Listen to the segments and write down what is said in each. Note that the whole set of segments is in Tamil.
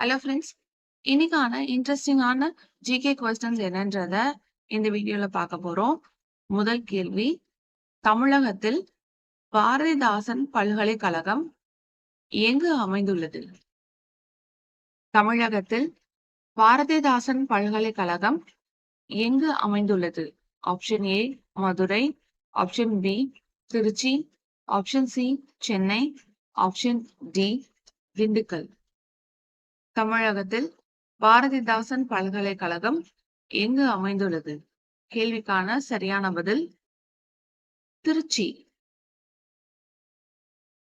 ஹலோ ஃப்ரெண்ட்ஸ், இன்னைக்கான இன்ட்ரெஸ்டிங்கான ஜிகே கொஸ்டின்ஸ் என்னன்றத இந்த வீடியோல பார்க்க போறோம். முதல் கேள்வி, தமிழகத்தில் பாரதிதாசன் பல்கலைக்கழகம் எங்கு அமைந்துள்ளது? தமிழகத்தில் பாரதிதாசன் பல்கலைக்கழகம் எங்கு அமைந்துள்ளது? Option A Madurai, option B Tiruchi, option C Chennai, option D Dindigul. தமிழகத்தில் பாரதிதாசன் பல்கலைக்கழகம் எங்கு அமைந்துள்ளது? கேள்விக்கான சரியான பதில் திருச்சி.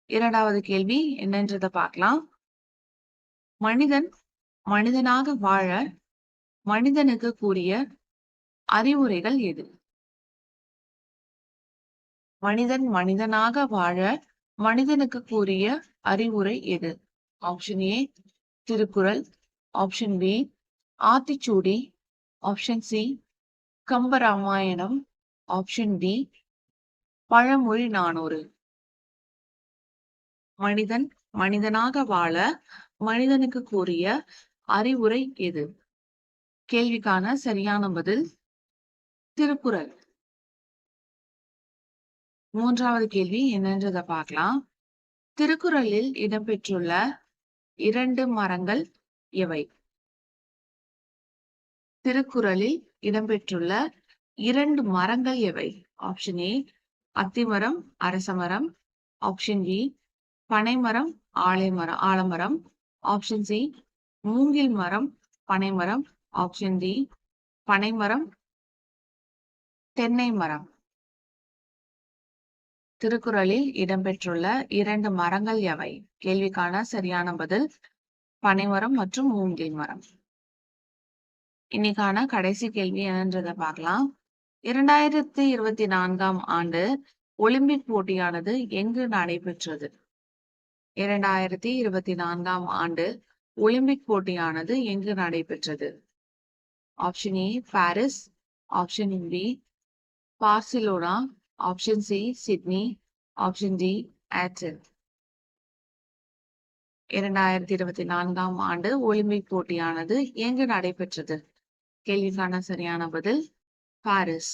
இரண்டாவது கேள்வி என்னன்றதை பார்க்கலாம். மனிதன் மனிதனாக வாழ மனிதனுக்கு கூறிய அறிவுரைகள் எது? மனிதன் மனிதனாக வாழ மனிதனுக்கு கூறிய அறிவுரை எது? Option A Thirukkural, option B Aathichoodi, option C Kambaramayanam, option D Pazhamozhi 400. மனிதன் மனிதனாக வாழ மனிதனுக்கு கூறிய அறிவுரை எது? கேள்விக்கான சரியான பதில் திருக்குறள். மூன்றாவது கேள்வி என்னன்றதை பார்க்கலாம். திருக்குறளில் இடம்பெற்றுள்ள 2 மரங்கள் எவை? திருக்குறளில் இடம்பெற்றுள்ள 2 மரங்கள் எவை? ஆப்ஷன் ஏ அத்திமரம், அரசமரம், ஆப்ஷன் பி பனைமரம், ஆலமரம், ஆப்ஷன் சி மூங்கில் மரம், பனைமரம், ஆப்ஷன் டி பனைமரம், தென்னை மரம். திருக்குறளில் இடம்பெற்றுள்ள 2 மரங்கள் எவை? கேள்விக்கான சரியான பதில் பனைமரம் மற்றும் மூங்கில் மரம். இன்னைக்கான கடைசி கேள்வி என்னன்றதை பார்க்கலாம். 2024ஆம் ஆண்டு ஒலிம்பிக் போட்டியானது எங்கு நடைபெற்றது? 2024ஆம் ஆண்டு ஒலிம்பிக் போட்டியானது எங்கு நடைபெற்றது? Option A Paris, option B Barcelona, option C Sydney, option D Athens. 2024ஆம் ஆண்டு ஒலிம்பிக் போட்டியானது எங்கு நடைபெற்றது? கேள்விக்கான சரியான பதில் பாரிஸ்.